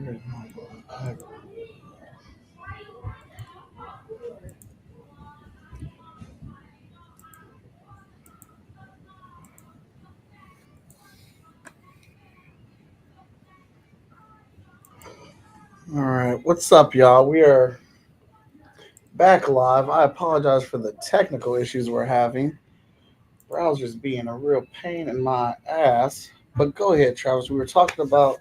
Where's my book? All right, what's up, y'all? We are back live. I apologize for the technical issues we're having. Browser's being a real pain in my ass. But go ahead, Travis. We were talking about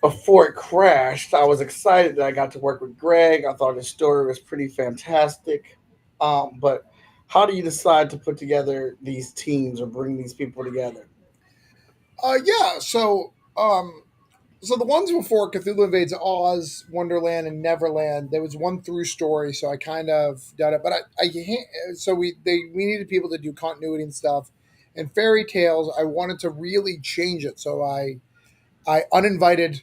before it crashed. I was excited that I got to work with Greg. I thought his story was pretty fantastic. But how do you decide to put together these teams or bring these people together? Yeah. So the ones before Cthulhu Invades Oz, Wonderland, and Neverland, there was one through story, so I kind of done it. But so we needed people to do continuity and stuff. And fairy tales, I wanted to really change it, so I uninvited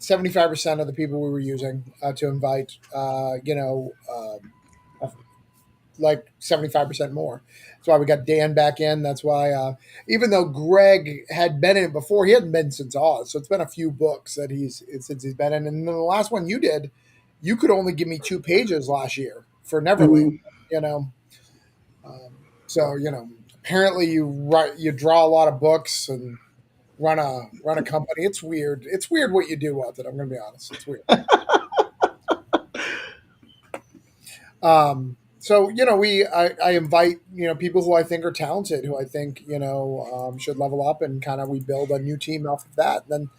75% of the people we were using to invite. Like 75% more. That's why we got Dan back in. That's why, even though Greg had been in it before, he hadn't been since Oz. So it's been a few books that since he's been in. And then the last one you did, you could only give me 2 pages last year for Neverland, Mhm. you know. So, apparently you draw a lot of books and run a company. It's weird. It's weird what you do with it. I'm going to be honest. It's weird. So I invite people who I think are talented, who I think should level up, and kind of we build a new team off of that. And then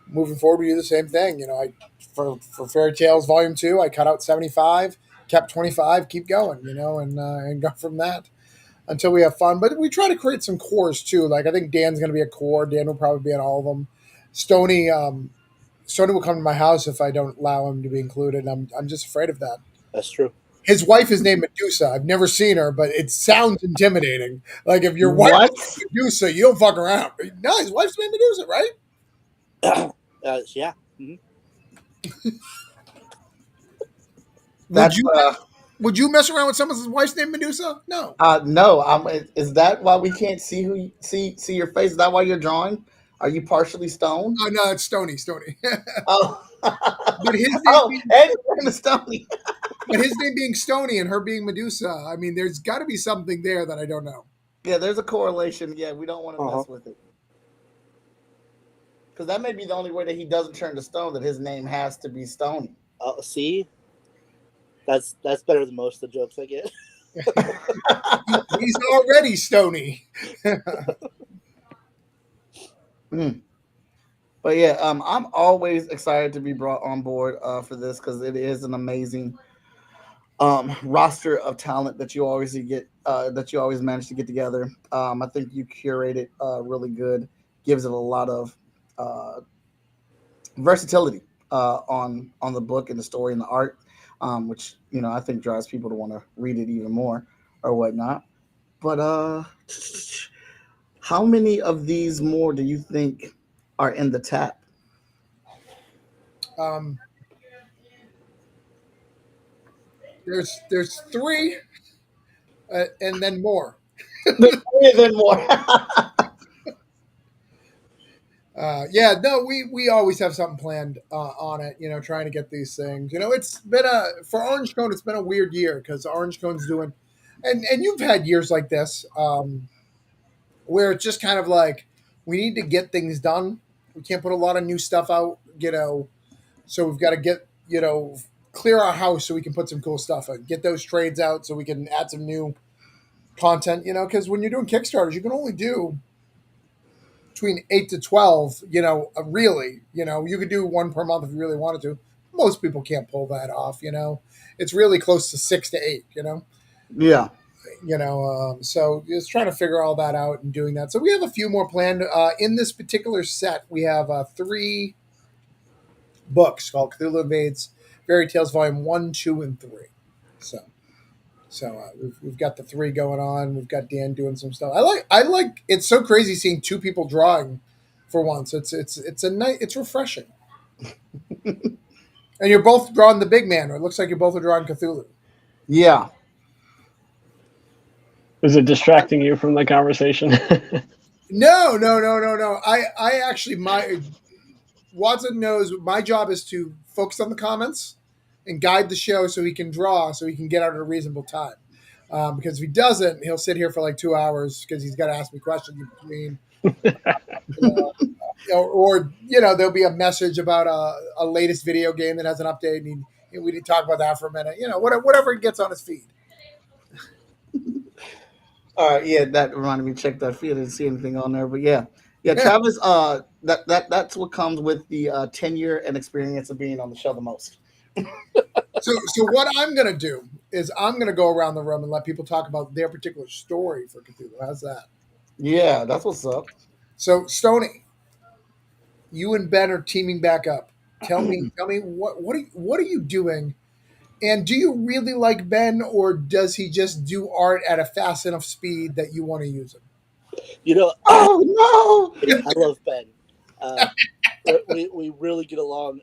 moving forward, we do the same thing. I for Fairy Tales Volume 2, I cut out 75, kept 25, keep going, and go from that until we have fun. But we try to create some cores too. Like I think Dan's going to be a core. Dan will probably be in all of them. Stony, Stony will come to my house if I don't allow him to be included. I'm just afraid of that. That's true. His wife is named Medusa. I've never seen her, but it sounds intimidating. Like if your wife What? is named Medusa, you don't fuck around. No, his wife's named Medusa, right? Yeah. Mhm. Would That's you mess around with someone's wife's named Medusa? No. no. Is that why we can't see see your face? Is that why you're drawing? Are you partially stoned? Oh no, it's Stony. Stony. Oh, but his name oh, being and you're in the stony. but his name being Stony and her being Medusa. I mean, there's got to be something there that I don't know. Yeah, there's a correlation. Yeah, we don't want to Uh-huh. mess with it because that may be the only way that he doesn't turn to stone. That his name has to be Stony. See, that's better than most of the jokes I get. He's already Stony. Mm. But yeah, I'm always excited to be brought on board for this because it is an amazing roster of talent that you always manage to get together. I think you curate it really good, gives it a lot of uh, versatility on the book and the story and the art, which I think drives people to want to read it even more or whatnot. But how many of these more do you think are in the tap? Um, there's three, and then more. Then more. Yeah, no, we always have something planned on it. Trying to get these things. It's been for Orange Cone. It's been a weird year because Orange Cone's doing, and you've had years like this where it's just kind of like we need to get things done. We can't put a lot of new stuff out. So we've got to get clear our house so we can put some cool stuff in. Get those trades out so we can add some new content. Because when you're doing Kickstarters, you can only do between 8 to 12, really, you could do one per month if you really wanted to. Most people can't pull that off, it's really close to 6 to 8, Yeah. So just trying to figure all that out and doing that. So we have a few more planned in this particular set. We have 3 books called Cthulhu Invades Fairy Tales Volume 1, 2, and 3. So we've got the 3 going on. We've got Dan doing some stuff. I like. It's so crazy seeing 2 people drawing for once. It's a night. It's refreshing. And you're both drawing the big man, or it looks like you both are drawing Cthulhu. Yeah. Is it distracting you from the conversation? No. I actually Watson knows my job is to focus on the comments and guide the show so he can draw, so he can get out at a reasonable time. Because if he doesn't, he'll sit here for like 2 hours because he's got to ask me questions in between. Or there'll be a message about a latest video game that has an update, and we need to talk about that for a minute. Whatever he gets on his feed. All right, yeah, that reminded me to check that feed. I didn't see anything on there, but yeah, Travis. That's what comes with the tenure and experience of being on the show the most. So what I'm going to do is I'm going to go around the room and let people talk about their particular story for Cthulhu. How's that? Yeah, that's what's up. So Stoney, you and Ben are teaming back up. Tell me what are you doing? And do you really like Ben, or does he just do art at a fast enough speed that you want to use him? Oh no! I love Ben. We really get along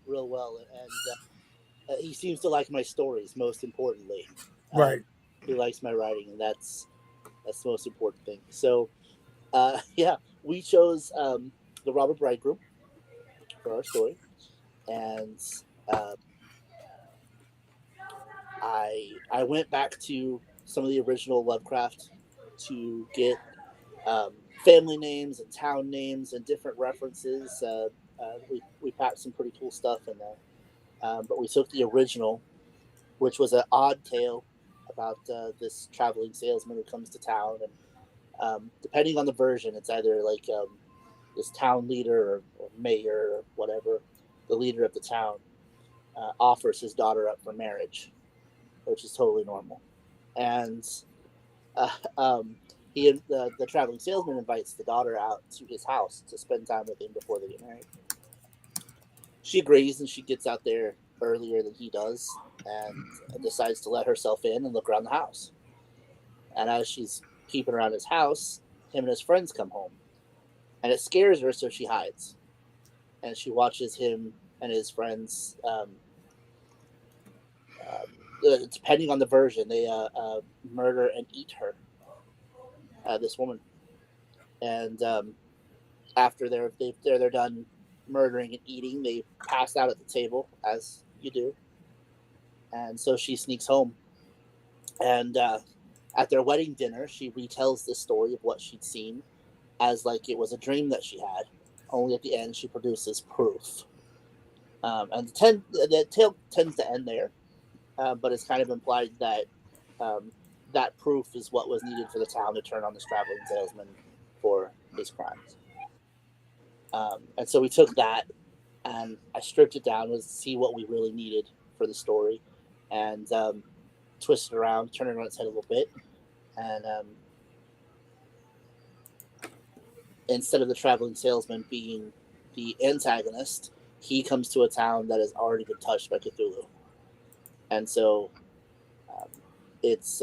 real well, and he seems to like my stories. Most importantly, Right. He likes my writing, and that's the most important thing. So, we chose the Robber Bridegroom for our story, and I went back to some of the original Lovecraft to get family names and town names and different references. We packed some pretty cool stuff in there, but we took the original, which was an odd tale about this traveling salesman who comes to town, and depending on the version, it's either like this town leader or mayor or whatever, the leader of the town offers his daughter up for marriage, which is totally normal, and the traveling salesman invites the daughter out to his house to spend time with him before they get married. She agrees, and she gets out there earlier than he does and decides to let herself in and look around the house. And as she's peeping around his house, him and his friends come home, and it scares her, so she hides. And she watches him and his friends, depending on the version, they murder and eat her, this woman. And after they're done murdering and eating, they pass out at the table, as you do. And so she sneaks home. And at their wedding dinner, she retells the story of what she'd seen as like it was a dream that she had. Only at the end, she produces proof. And the tale tends to end there, but it's kind of implied that that proof is what was needed for the town to turn on this traveling salesman for his crimes. And so we took that, and I stripped it down to see what we really needed for the story, and twist it around, turn it on its head a little bit, and instead of the traveling salesman being the antagonist, he comes to a town that has already been touched by Cthulhu, and so it's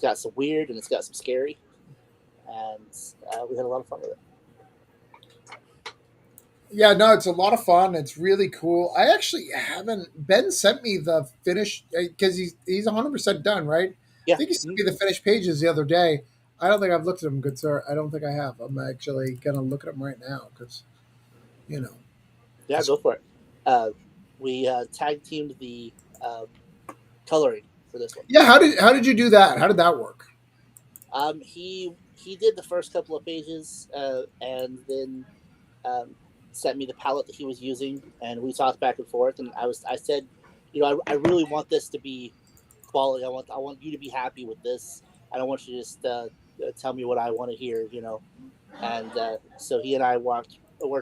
got some weird and it's got some scary, and we had a lot of fun with it. Yeah, no, it's a lot of fun. It's really cool. I actually haven't. Ben sent me the finished because he's 100% done, right? Yeah. I think he sent me the finished pages the other day. I don't think I've looked at them, good sir. I don't think I have. I'm actually gonna look at them right now because, Yeah, go for it. We tag teamed the coloring for this one. Yeah, how did you do that? How did that work? He did the first couple of pages, and then sent me the palette that he was using, and we talked back and forth. And I said, I really want this to be quality. I want you to be happy with this. I don't want you to just tell me what I want to hear, And so he and I worked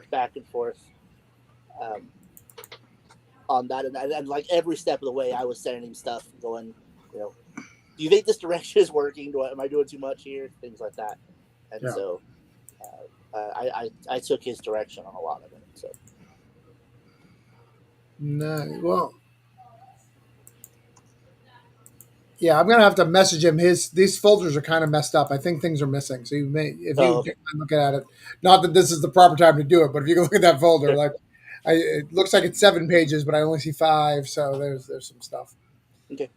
back and forth on that, and like every step of the way, I was sending him stuff, going, do you think this direction is working? Am I doing too much here? Things like that. And so I took his direction on a lot of it. So no, well, yeah, I'm gonna have to message him. These folders are kind of messed up. I think things are missing. So you look at it, not that this is the proper time to do it, but if you can look at that folder, like it looks like it's 7 pages, but I only see 5. So there's some stuff. Okay.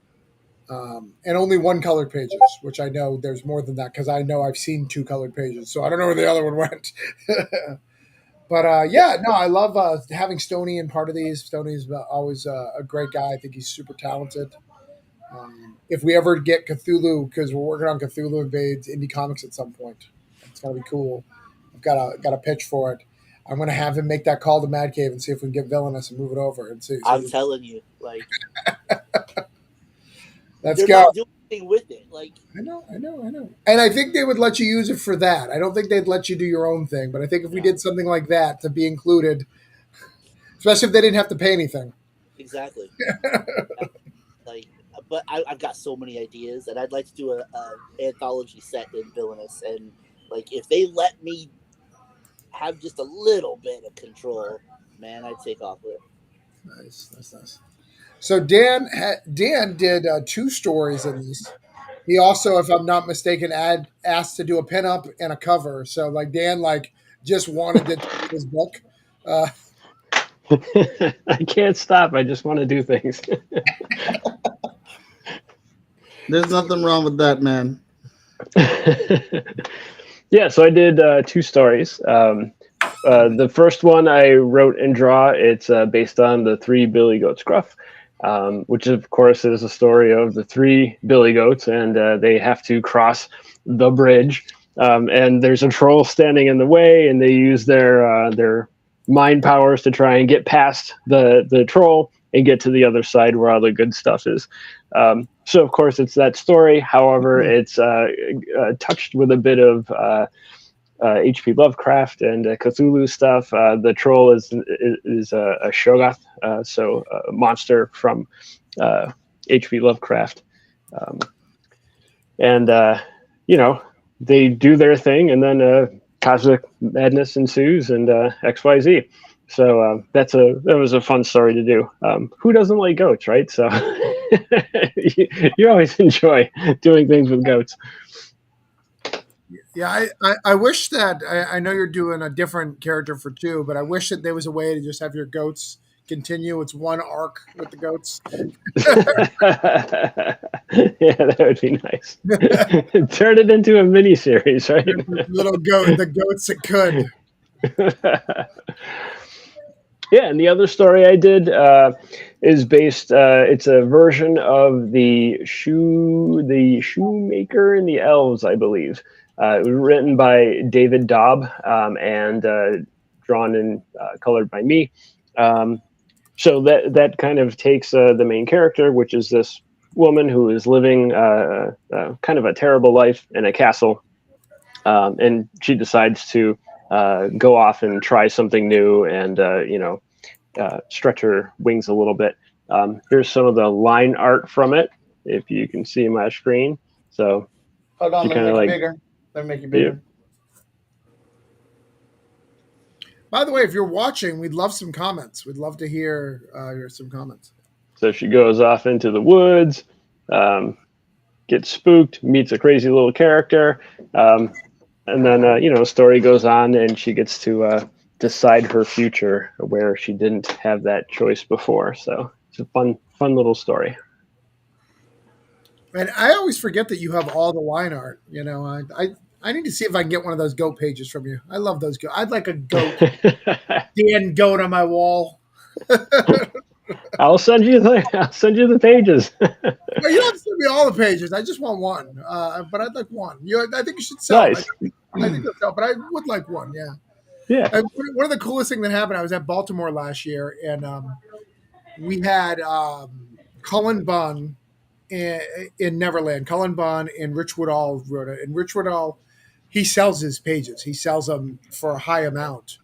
And only 1 colored pages, which I know there's more than that because I know I've seen 2 colored pages. So I don't know where the other one went. But yeah, no, I love having Stoney in part of these. Stoney's always a great guy. I think he's super talented. If we ever get Cthulhu, because we're working on Cthulhu Invades Indie Comics at some point, it's gonna be cool. I've got a pitch for it. I'm gonna have him make that call to Mad Cave and see if we can get Villainous and move it over and see. I'm telling you, like, Let's they're go. not doing anything with it. Like, I know. And I think they would let you use it for that. I don't think they'd let you do your own thing, but I think if we did something like that to be included, especially if they didn't have to pay anything. exactly. Like, but I've got so many ideas, and I'd like to do a anthology set in Villainous, and like, if they let me have just a little bit of control, man, I'd take off with it. Nice. So Dan did 2 stories in this. He also, if I'm not mistaken, asked to do a pinup and a cover. So like Dan just wanted to do his book. I can't stop. I just want to do things. There's nothing wrong with that, man. Yeah, so I did 2 stories. The first one I wrote and draw. It's based on the 3 Billy Goats Gruff, which of course is a story of the 3 Billy Goats, and they have to cross the bridge. And there's a troll standing in the way, and they use their mind powers to try and get past the troll and get to the other side where all the good stuff is. So of course it's that story. However, it's touched with a bit of H.P. Lovecraft and Cthulhu stuff. The troll is a Shoggoth, so a monster from H.P. Lovecraft, and they do their thing, and then cosmic madness ensues, and XYZ. So that was a fun story to do. Who doesn't like goats, right? So you always enjoy doing things with goats. Yeah, I wish that I know you're doing a different character for 2, but I wish that there was a way to just have your goats continue. It's one arc with the goats. Yeah, that would be nice. Turn it into a mini series, right? The goats that could. Yeah, and the other story I did is based. It's a version of the Shoemaker and the Elves, I believe. It was written by David Daub and drawn and colored by me. So that kind of takes the main character, which is this woman who is living kind of a terrible life in a castle, and she decides to go off and try something new and stretch her wings a little bit. Here's some of the line art from it, if you can see my screen. So hold on, let me make it bigger. Let me make it bigger. Yeah. By the way, if you're watching, we'd love some comments. We'd love to hear some comments. So she goes off into the woods, gets spooked, meets a crazy little character, and then story goes on, and she gets to decide her future where she didn't have that choice before. So it's a fun little story. And I always forget that you have all the line art. I need to see if I can get one of those goat pages from you. I love those goat. I'd like a goat, Dan goat on my wall. I'll send you the pages. Well, you don't have to send me all the pages. I just want one. But I'd like one. I think you should sell. Nice. I think you'll sell, but I would like one. Yeah. Yeah. One of the coolest things that happened, I was at Baltimore last year, and we had Cullen Bunn in Neverland. Cullen Bunn and Rich Woodall wrote it. And Rich Woodall, he sells his pages. He sells them for a high amount.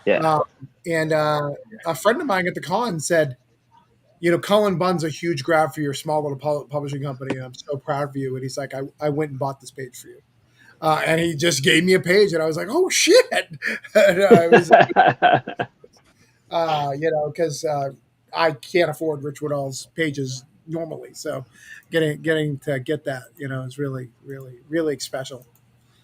Yeah. And a friend of mine at the con said, Cullen Bunn's a huge grab for your small little publishing company, and I'm so proud of you. And he's like, I went and bought this page for you. And he just gave me a page, and I was like, "Oh shit!" And I was, because I can't afford Rich Woodall's pages normally, so getting to get that, is really, really, really special.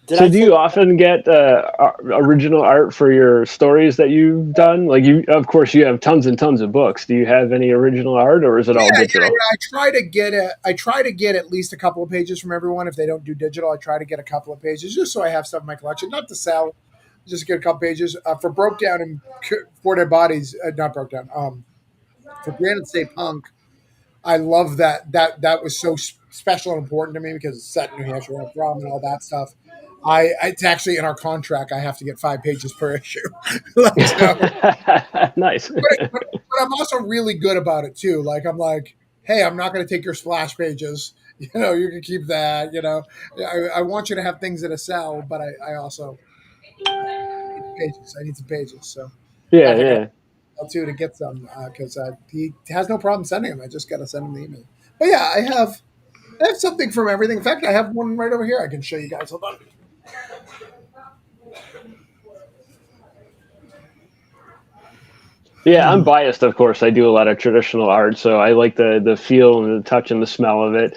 So do you often get original art for your stories that you've done? Like of course, you have tons and tons of books. Do you have any original art, or is it all digital? Yeah. I try to get at least a couple of pages from everyone. If they don't do digital, I try to get a couple of pages just so I have stuff in my collection, not to sell, just get a couple pages for Broke Down and Four Dead Bodies. Not Broke Down. For Granite State Punk, I love that was so special and important to me because it's set in New Hampshire where I'm from and all that stuff. It's actually in our contract. I have to get 5 pages per issue. So, Nice. but I'm also really good about it too. Like I'm like, hey, I'm not going to take your splash pages. You know, you can keep that. You know, I want you to have things that are sell, but I also need pages. I need some pages. So I Yeah, think yeah. I'll too to get some because he has no problem sending them. I just got to send him the email. But yeah, I have something from everything. In fact, I have one right over here. I can show you guys. Hold on. Yeah, I'm biased, of course. I do a lot of traditional art, so I like the feel and the touch and the smell of it.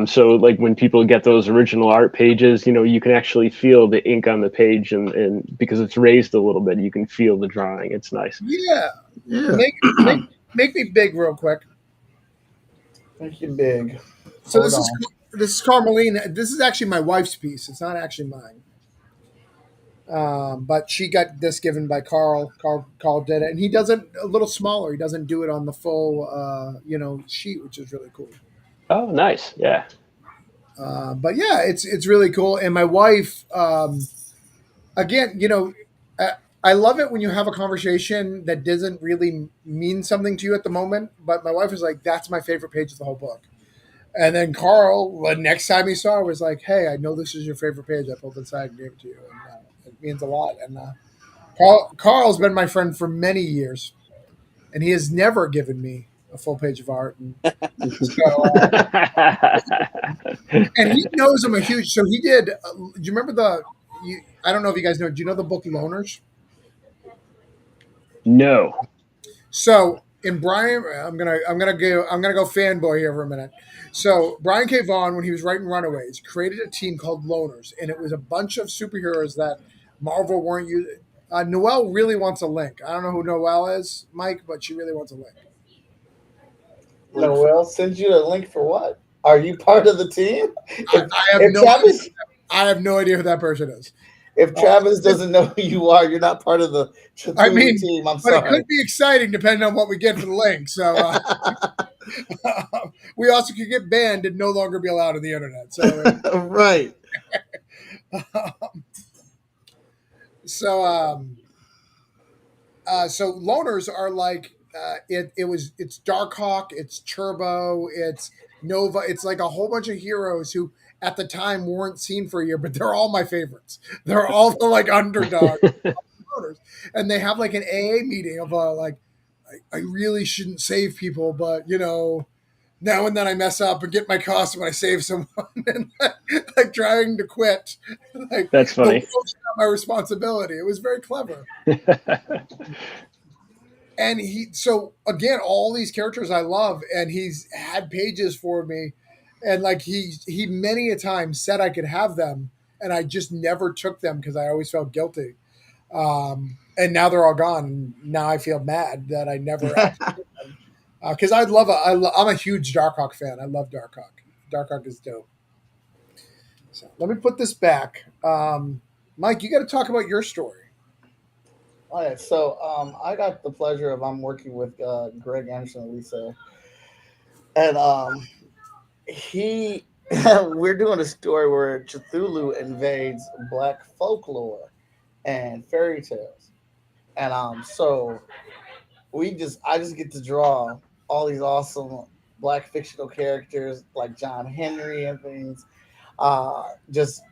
So, like when people get those original art pages, you can actually feel the ink on the page, and because it's raised a little bit, you can feel the drawing. It's nice. Yeah, Yeah. make me big real quick. Make you big. So Hold on. this is Carmelina. This is actually my wife's piece. It's not actually mine. But she got this given by Carl. Carl did it, and he does it a little smaller. He doesn't do it on the full, sheet, which is really cool. Oh, nice. Yeah. But yeah, it's really cool. And my wife, again, I love it when you have a conversation that doesn't really mean something to you at the moment. But my wife was like, "That's my favorite page of the whole book." And then Carl, the next time he saw her, was like, "Hey, I know this is your favorite page. I pulled it aside and gave it to you, and it means a lot." And Carl's been my friend for many years, and he has never given me a full page of art. And so, and he knows I'm a huge. So he did. Do you remember I don't know if you guys know. Do you know the book Loners? No. So in Brian, I'm gonna go fanboy here for a minute. So Brian K. Vaughan, when he was writing Runaways, created a team called Loners, and it was a bunch of superheroes that Marvel weren't using. Noelle really wants a link. I don't know who Noelle is, Mike, but she really wants a link. Noel sends you a link for what? Are you part of the team? I have no idea who that person is. If Travis doesn't know who you are, you're not part of the team. I'm sorry. But it could be exciting depending on what we get for the link. So we also could get banned and no longer be allowed on the internet. So right. So Loners are like it's Darkhawk, it's Turbo, it's Nova, it's like a whole bunch of heroes who at the time weren't seen for a year, but they're all my favorites. They're all the like underdogs. And they have like an AA meeting of like I really shouldn't save people, but now and then I mess up and get my costume and I save someone and like trying to quit. Like that's funny. The world's not my responsibility. It was very clever. And so again, all these characters I love, and he's had pages for me, and like he many a time said I could have them, and I just never took them because I always felt guilty. And now they're all gone. And now I feel mad that I never took them. Because I'm a huge Darkhawk fan. I love Darkhawk. Darkhawk is dope. So let me put this back. Mike, you got to talk about your story. All right, so I got the pleasure of I'm working with Greg Anderson and Lisa, and we're doing a story where Cthulhu invades Black folklore and fairy tales, and so I just get to draw all these awesome Black fictional characters like John Henry and things, just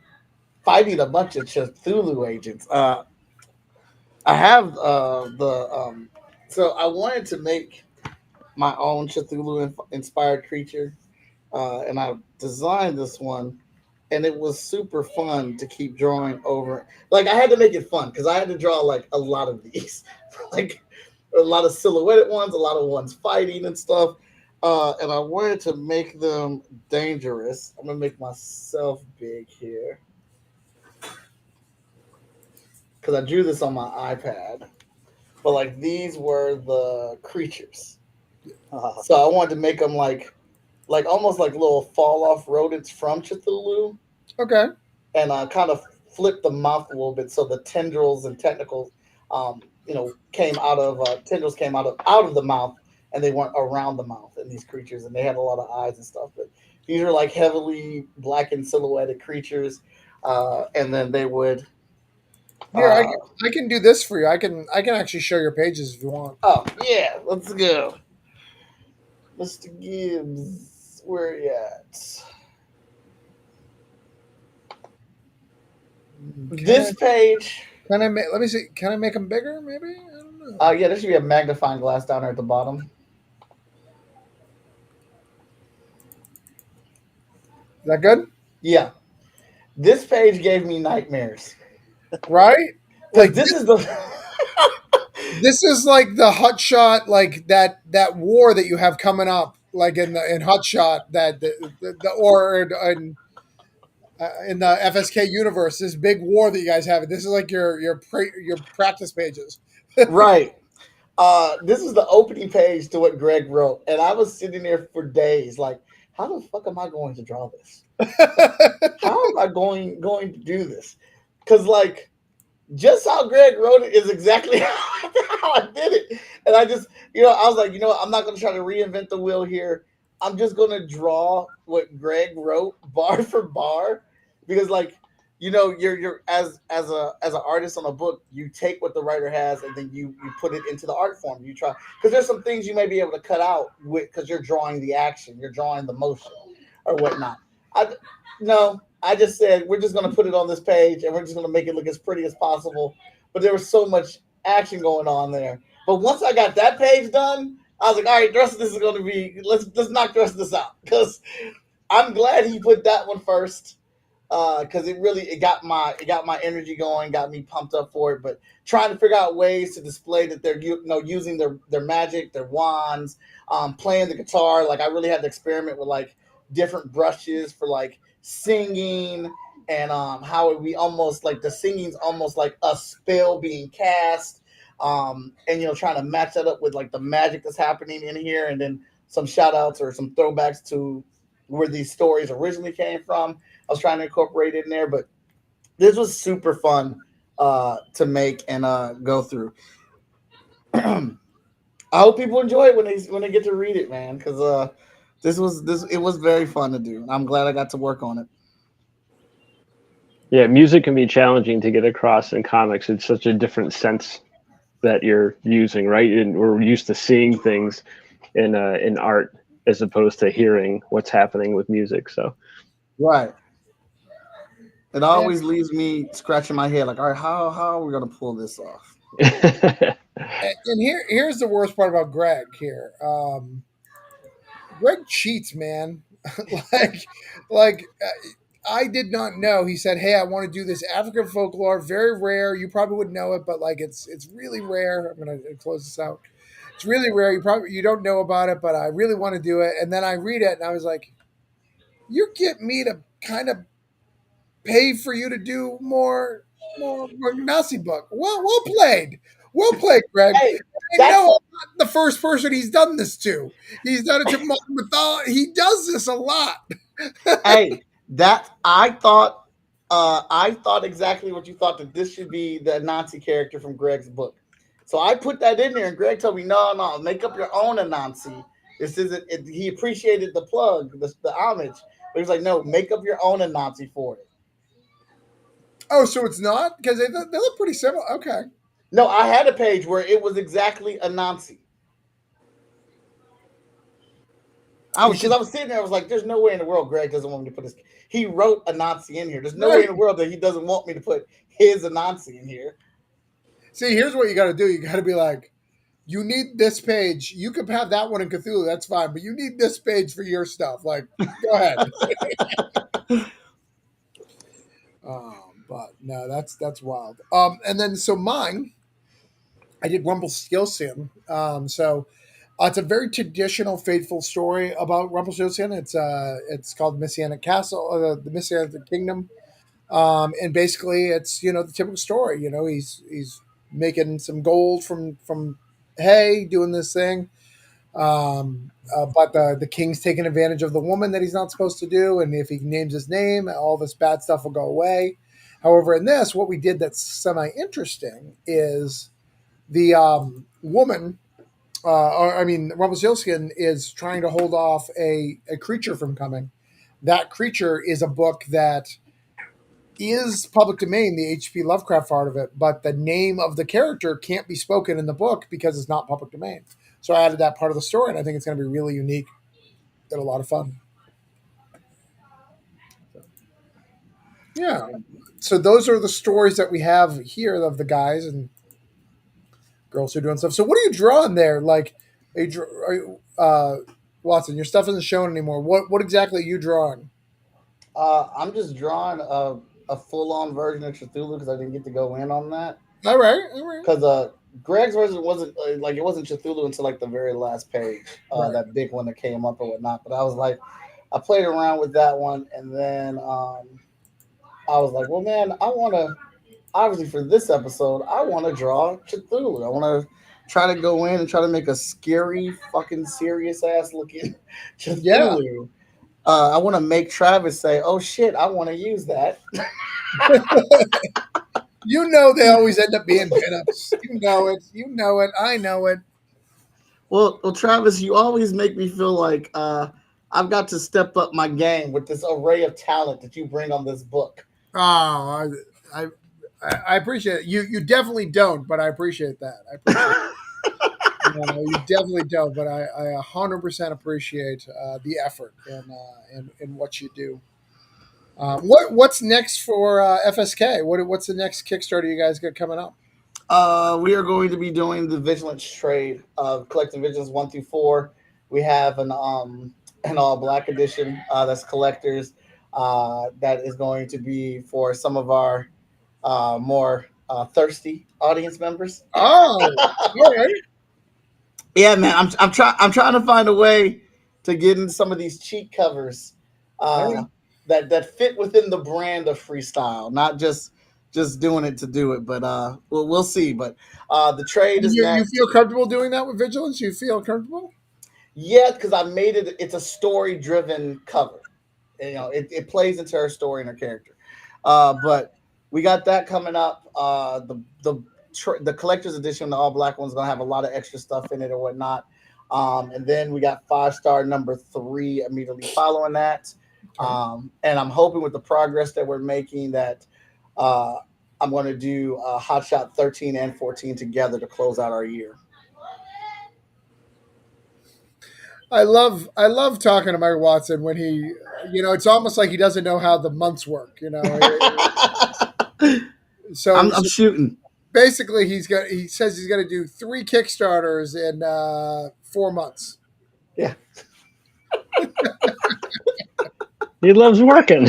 fighting a bunch of Cthulhu agents. I have so I wanted to make my own Cthulhu inspired creature, and I designed this one, and it was super fun to keep drawing over. Like I had to make it fun because I had to draw like a lot of these, like a lot of silhouetted ones, a lot of ones fighting and stuff, and I wanted to make them dangerous. I'm gonna make myself big here, because I drew this on my iPad, but like these were the creatures. So I wanted to make them like almost like little fall off rodents from Cthulhu. Okay. And kind of flipped the mouth a little bit, so the tendrils and tentacles, came out of tendrils came out of the mouth, and they went around the mouth in these creatures, and they had a lot of eyes and stuff. But these are like heavily black and silhouetted creatures, and then they would. Here, Uh, I can do this for you. I can actually show your pages if you want. oh yeah, let's go, Mr. Gibbs. Where you at? This page. Can I make? Let me see. Can I make them bigger? Maybe. I don't know. Yeah, there should be a magnifying glass down there at the bottom. Is that good? Yeah, this page gave me nightmares. Right? Like this is the. This is like the Hot Shot, like that war that you have coming up, like in Hot Shot, that the or in the FSK universe, this big war that you guys have. This is like your practice pages. Right. This is the opening page to what Greg wrote, and I was sitting there for days, like, how the fuck am I going to draw this? How am I going to do this? Because like, just how Greg wrote it is exactly how I did it, and I just, I was like, I'm not going to try to reinvent the wheel here. I'm just going to draw what Greg wrote bar for bar, because like, you're as an artist on a book, you take what the writer has and then you put it into the art form. You try, because there's some things you may be able to cut out with, because you're drawing the action, you're drawing the motion or whatnot. I just said we're just going to put it on this page and we're just going to make it look as pretty as possible. But there was so much action going on there. But once I got that page done, I was like, all right, the rest of this is going to be, let's knock the rest of this out, because I'm glad he put that one first. Because it got my energy going, got me pumped up for it. But trying to figure out ways to display that they're using their magic, their wands, playing the guitar. Like I really had to experiment with like different brushes for like singing, and how we almost like the singing's almost like a spell being cast, and trying to match that up with like the magic that's happening in here, and then some shout outs or some throwbacks to where these stories originally came from. I was trying to incorporate it in there, but this was super fun to make and go through. I hope people enjoy it when they get to read it, man, because it was very fun to do. I'm glad I got to work on it. Yeah, music can be challenging to get across in comics. It's such a different sense that you're using, right? And we're used to seeing things in art as opposed to hearing what's happening with music. So, right. It always leaves me scratching my head, like, all right, how are we gonna pull this off? And here's the worst part about Greg here. Greg cheats, man. like I did not know. He said, "Hey, I want to do this African folklore, very rare. You probably wouldn't know it, but like it's really rare." I'm gonna close this out. It's really rare. You don't know about it, but I really want to do it. And then I read it, and I was like, "You get me to kind of pay for you to do more Nazi book. Well played. Well played, Greg. Hey, And no, I'm not the first person he's done this to. He's done it to modern mythology. He does this a lot." hey, that I thought exactly what you thought, that this should be the Nazi character from Greg's book. So I put that in there, and Greg told me, no, make up your own Anansi. This isn't. He appreciated the plug, the homage, but he was like, no, make up your own Anansi for it. Oh, so it's not? Because they look pretty similar. Okay. No, I had a page where it was exactly Anansi. I was sitting there, I was like, there's no way in the world Greg doesn't want me to put his. He wrote Anansi in here. There's no way in the world that he doesn't want me to put his Anansi in here. See, here's what you got to do. You got to be like, you need this page. You can have that one in Cthulhu. That's fine. But you need this page for your stuff. Like, go ahead. But no, that's wild. And then so mine, I did Rumpelstiltskin. So it's a very traditional, faithful story about Rumpelstiltskin. It's called Messianic Castle, the Messianic Kingdom, and basically it's the typical story. He's making some gold from hay, doing this thing. But the king's taking advantage of the woman that he's not supposed to do, and if he names his name, all this bad stuff will go away. However, in this, what we did that's semi interesting is the woman, Rumpelstiltskin is trying to hold off a creature from coming. That creature is a book that is public domain, the H.P. Lovecraft part of it, but the name of the character can't be spoken in the book because it's not public domain. So I added that part of the story, and I think it's going to be really unique and a lot of fun. Yeah. So those are the stories that we have here of the guys and girls who are doing stuff. So what are you drawing there? Like, Watson, your stuff isn't shown anymore. What exactly are you drawing? I'm just drawing a full on version of Cthulhu because I didn't get to go in on that. All right. Because Greg's version wasn't like it wasn't Cthulhu until like the very last page, Right. that big one that came up or whatnot. But I was like, I played around with that one, and then I was like, well, man, I want to obviously for this episode, I want to draw Cthulhu. I want to try to go in and try to make a scary, fucking serious ass looking Cthulhu. Yeah. I want to make Travis say, "Oh shit, I want to use that." You know they always end up being pinups. You know it. You know it. I know it. Well, Travis, you always make me feel like I've got to step up my game with this array of talent that you bring on this book. Oh, I appreciate it. You definitely don't, but I appreciate that. I appreciate it. No, you definitely don't, but I 100% appreciate the effort and what you do. What's next for FSK? What's the next Kickstarter you guys got coming up? We are going to be doing the Vigilance trade of Collecting Vigilance 1 through 4. We have an all black edition that's collectors. That is going to be for some of our more thirsty audience members. Oh, all right. Yeah, man, I'm trying to find a way to get in some of these cheat covers that fit within the brand of freestyle, not just doing it to do it. But we'll see. But the trade is You next. feel comfortable doing that with Vigilance? You feel comfortable? Yeah, because I made it. It's a story driven cover. You know, it plays into her story and her character. But we got that coming up. The collector's edition, the all black one's gonna have a lot of extra stuff in it or whatnot. And then we got 5-star number 3 immediately following that. And I'm hoping with the progress that we're making that I'm going to do Hot Shot 13 and 14 together to close out our year. I love talking to Mike Watson when he, it's almost like he doesn't know how the months work. So I'm shooting. Basically, he says he's going to do 3 Kickstarters in 4 months. Yeah. He loves working.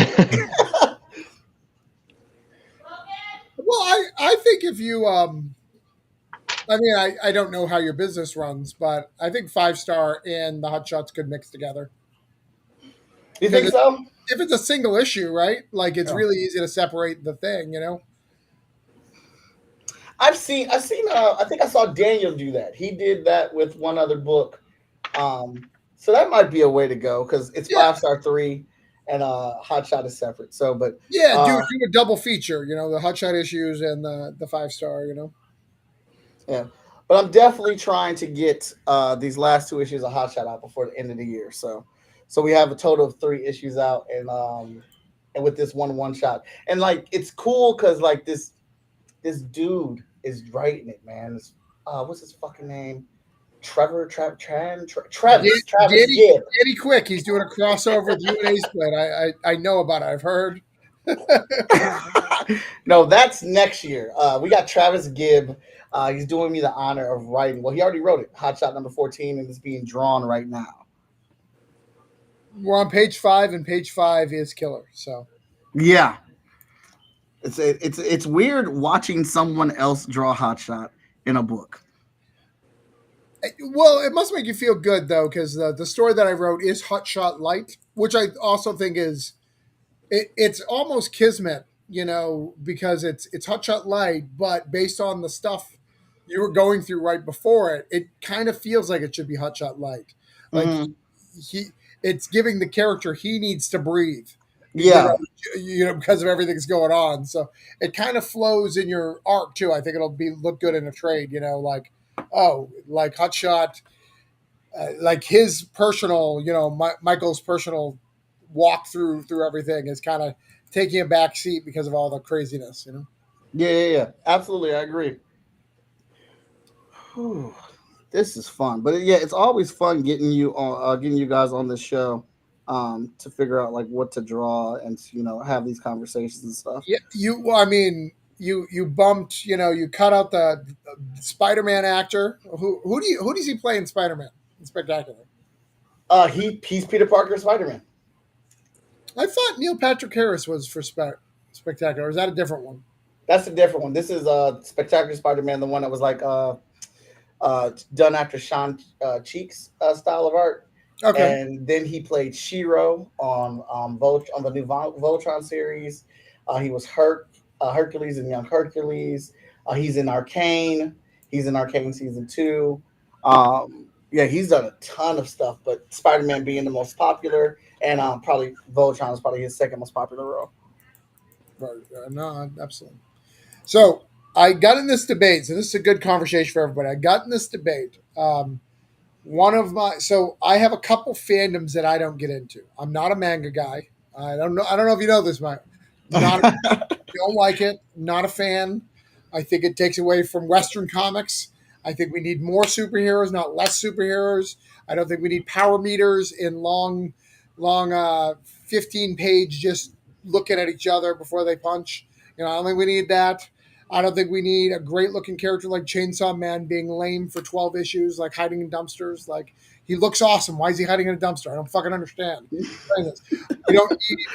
Well, I think if you, I don't know how your business runs, but I think 5-star and the Hot Shots could mix together. You think so? If it's a single issue, right? Like it's really easy to separate the thing, I've seen I think I saw Daniel do that. He did that with one other book. So that might be a way to go because it's 5-star 3 and Hot Shot is separate. So but do a double feature, the Hot Shot issues and the 5-star, Yeah. But I'm definitely trying to get these last 2 issues of Hot Shot out before the end of the year. So we have a total of 3 issues out and with this one shot. And like it's cool because like this dude is writing it, man. What's his fucking name? Travis Gibb. Danny Quick. He's doing a crossover with UNA split. I know about it. I've heard. No, that's next year. We got Travis Gibb. He's doing me the honor of writing. Well, he already wrote it, Hot Shot number 14, and it's being drawn right now. We're on page 5, and page 5 is killer. So yeah. It's weird watching someone else draw Hot Shot in a book. Well, it must make you feel good though, because the story that I wrote is Hot Shot Light, which I also think is it's almost kismet, because it's Hot Shot Light, but based on the stuff you were going through right before it, it kind of feels like it should be Hot Shot Light. Like it's giving the character he needs to breathe. Yeah, because of everything that's going on. So it kind of flows in your arc too. I think it'll look good in a trade. Like like Hotshot, like his personal, Michael's personal walk through everything is kind of taking a back seat because of all the craziness. yeah. Absolutely, I agree. Whew. This is fun, but yeah, it's always fun getting you on, getting you guys on the show, to figure out like what to draw and have these conversations and stuff. Yeah, well, I mean, you bumped, you cut out the Spider-Man actor. Who does he play in Spider-Man? In Spectacular. He's Peter Parker, Spider Man. I thought Neil Patrick Harris was for Spectacular. Or is that a different one? That's a different one. This is Spectacular Spider Man, the one that was like done after Sean Cheek's style of art. Okay. And then he played Shiro on the new Voltron series. He was Hercules and Young Hercules. He's in Arcane. He's in Arcane season 2. Yeah, he's done a ton of stuff, but Spider-Man being the most popular, and probably Voltron is probably his second most popular role. Right. No, absolutely. So I got in this debate. So this is a good conversation for everybody. I got in this debate. So I have a couple fandoms that I don't get into. I'm not a manga guy. I don't know if you know this, Mike. Don't like it. Not a fan. I think it takes away from Western comics. I think we need more superheroes, not less superheroes. I don't think we need power meters in long 15-page just looking at each other before they punch. I don't think we need that. I don't think we need a great-looking character like Chainsaw Man being lame for 12 issues, like hiding in dumpsters. Like, he looks awesome. Why is he hiding in a dumpster? I don't fucking understand. We don't need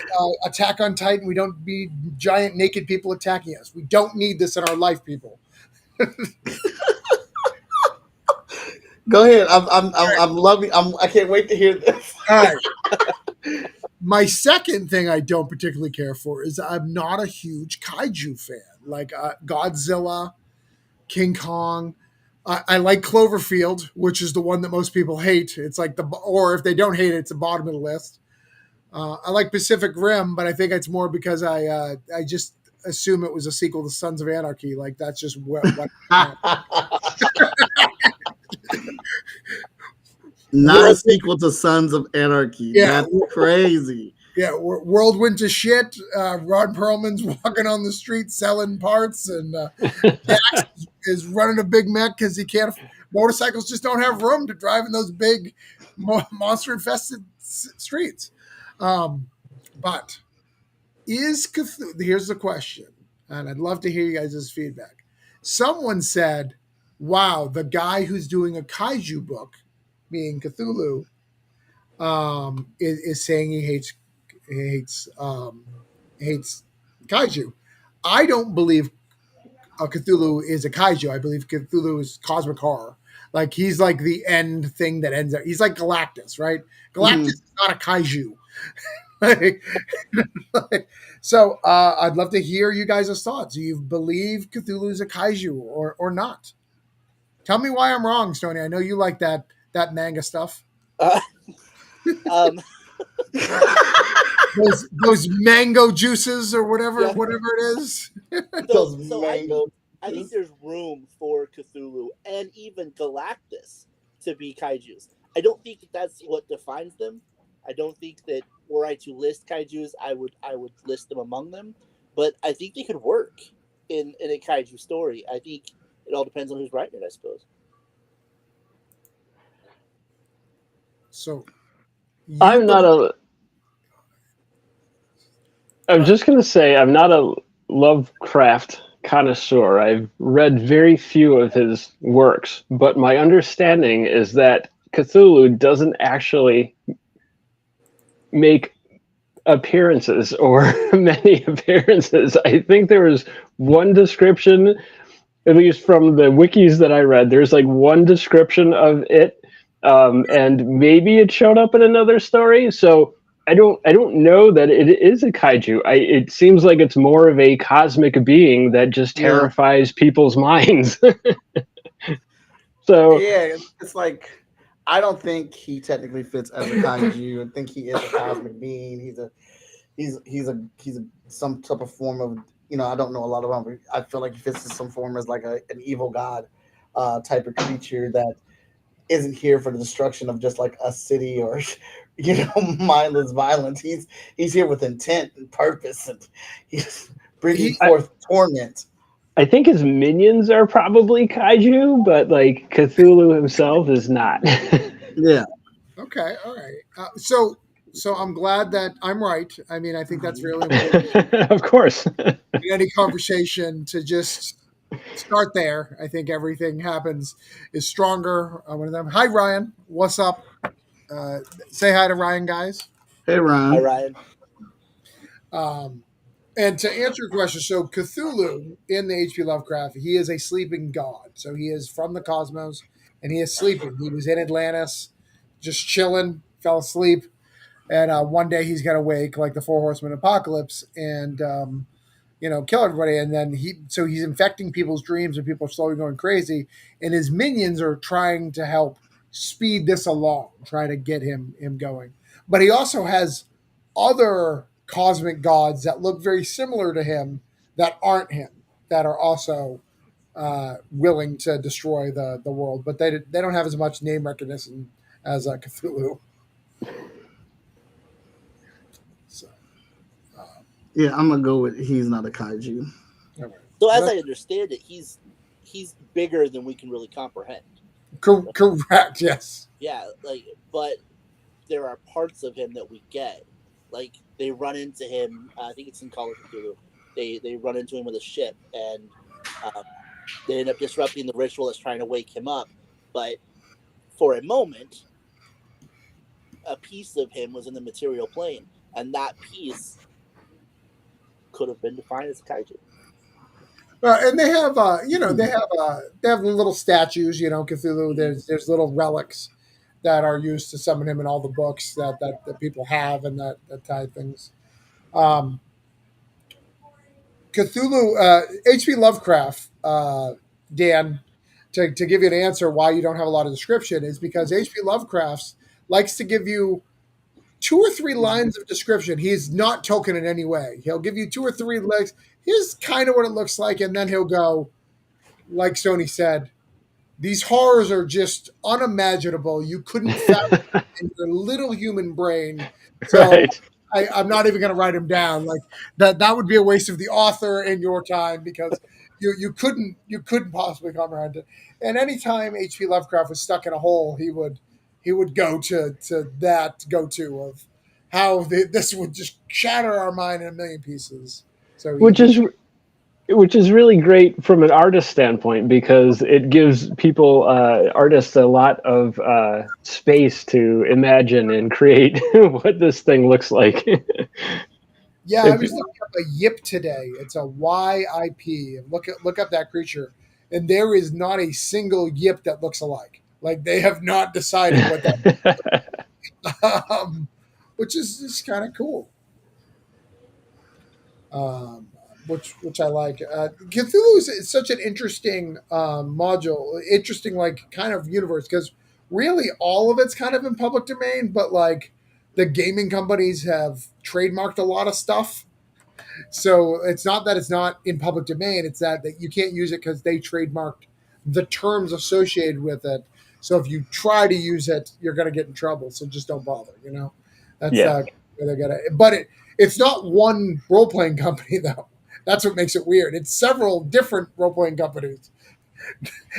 Attack on Titan. We don't need giant naked people attacking us. We don't need this in our life, people. Go ahead. I'm loving. I can't wait to hear this. All right. My second thing I don't particularly care for is I'm not a huge kaiju fan. Like Godzilla, King Kong. I like Cloverfield, which is the one that most people hate. It's like or if they don't hate it, it's the bottom of the list. I like Pacific Rim, but I think it's more because I just assume it was a sequel to Sons of Anarchy. Like, that's just what Not a sequel to Sons of Anarchy. Yeah. That's crazy. Yeah, world went to shit. Ron Perlman's walking on the street selling parts, and Jax is running a big mech because he can't. Motorcycles just don't have room to drive in those big monster-infested streets. But is Cthulhu? Here's the question, and I'd love to hear you guys' feedback. Someone said, "Wow, the guy who's doing a kaiju book, being Cthulhu, is saying he hates kaiju." I don't believe Cthulhu is a kaiju. I believe Cthulhu is cosmic horror. Like, he's like the end thing that ends up. He's like Galactus, right? Galactus is not a kaiju. So I'd love to hear you guys' thoughts. Do you believe Cthulhu is a kaiju or not? Tell me why I'm wrong, Stoney. I know you like that manga stuff. Those mango juices or whatever it is. I think there's room for Cthulhu and even Galactus to be kaijus. I don't think that's what defines them. I don't think that were I to list kaijus, I would list them among them. But I think they could work in a kaiju story. I think it all depends on who's writing it, I suppose. So I'm just going to say I'm not a Lovecraft connoisseur. I've read very few of his works, but my understanding is that Cthulhu doesn't actually make appearances or many appearances. I think there was one description, at least from the wikis that I read, there's like one description of it, and maybe it showed up in another story. So I don't know that it is a kaiju. It seems like it's more of a cosmic being that just terrifies people's minds. So yeah, it's like, I don't think he technically fits as a kaiju. I think he is a cosmic being. he's some type of form of, I don't know a lot about him. I feel like he fits in some form as like an evil god type of creature that isn't here for the destruction of just like a city or mindless violence. He's here with intent and purpose, and he's bringing He, forth torment. I think his minions are probably kaiju, but like Cthulhu himself is not. Yeah. okay, all right. So I'm glad that I'm right. I mean, I think that's really important Of course. in any conversation to just start there. I think everything happens is stronger. One of them. Hi, Ryan. What's up? Say hi to Ryan, guys. Hey, Hi, Ryan. Ryan. Um, and to answer your question, so Cthulhu in the H.P. Lovecraft, he is a sleeping god. So he is from the cosmos, and he is sleeping. He was in Atlantis, just chilling, fell asleep, and one day he's gonna wake like the Four Horsemen apocalypse and kill everybody. And then he's infecting people's dreams, and people are slowly going crazy. And his minions are trying to help speed this along, try to get him going. But he also has other cosmic gods that look very similar to him that aren't him, that are also willing to destroy the world, but they don't have as much name recognition as Cthulhu. So, Yeah, I'm gonna go with he's not a kaiju. all right. So as I understand it, he's bigger than we can really comprehend. Correct, yes. Yeah, but there are parts of him that we get. Like they run into him. I think it's in Call of Cthulhu. They run into him with a ship, and they end up disrupting the ritual that's trying to wake him up. But for a moment, a piece of him was in the material plane, and that piece could have been defined as a kaiju. And they have, they have little statues. Cthulhu. There's little relics that are used to summon him in all the books that people have and that type things. Cthulhu, H.P. Lovecraft, Dan, to give you an answer why you don't have a lot of description is because H.P. Lovecraft likes to give you 2 or 3 lines of description. He's not Tolkien in any way. He'll give you 2 or 3 legs. Here's kind of what it looks like, and then he'll go, like Sony said, these horrors are just unimaginable. You couldn't fathom in your little human brain. So Right. I'm not even going to write them down. Like that would be a waste of the author and your time because you couldn't possibly comprehend it. And anytime H.P. Lovecraft was stuck in a hole, he would go to that go-to of how this would just shatter our mind in a million pieces. So Which is really great from an artist standpoint because it gives people, artists, a lot of space to imagine and create what this thing looks like. yeah, I was looking up a yip today. It's a YIP. Look up that creature, and there is not a single yip that looks alike. Like they have not decided what that, which is just kind of cool. Which I like. Cthulhu is such an interesting module, interesting like kind of universe because really all of it's kind of in public domain, but like the gaming companies have trademarked a lot of stuff. So it's not that it's not in public domain; it's that you can't use it because they trademarked the terms associated with it. So if you try to use it, you're going to get in trouble. So just don't bother. That's Yeah. where they got it. But it's not one role playing company though. That's what makes it weird. It's several different role playing companies,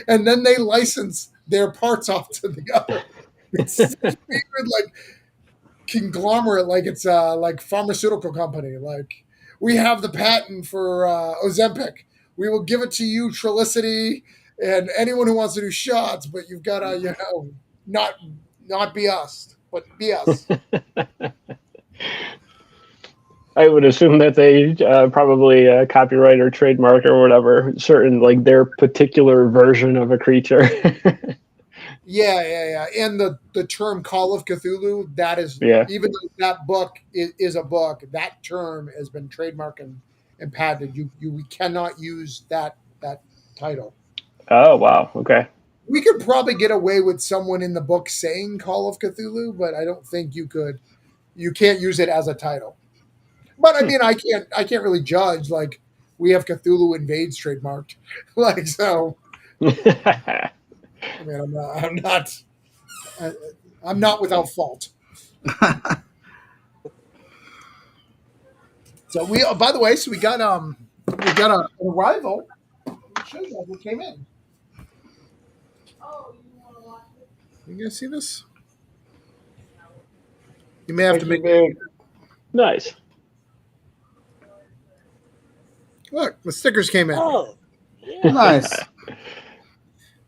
and then they license their parts off to the other. It's such a weird, like conglomerate, like it's like pharmaceutical company. Like we have the patent for Ozempic. We will give it to you, Trulicity, and anyone who wants to do shots. But you've got to, not be us, but be us. I would assume that they probably copyright or trademark or whatever certain like their particular version of a creature. Yeah. And the term Call of Cthulhu, that is, Yeah. even though that book is a book, that term has been trademarked and patented. We cannot use that title. Oh wow. Okay. We could probably get away with someone in the book saying Call of Cthulhu, but I don't think you could. You can't use it as a title. But I mean, I can't really judge. Like, we have Cthulhu Invades trademarked, like, so. I mean, I'm not without fault. So by the way, so we got an arrival. I'll show you guys what came in. You guys see this? You may have to make. Nice. Look, the stickers came in. Oh, yeah. Nice.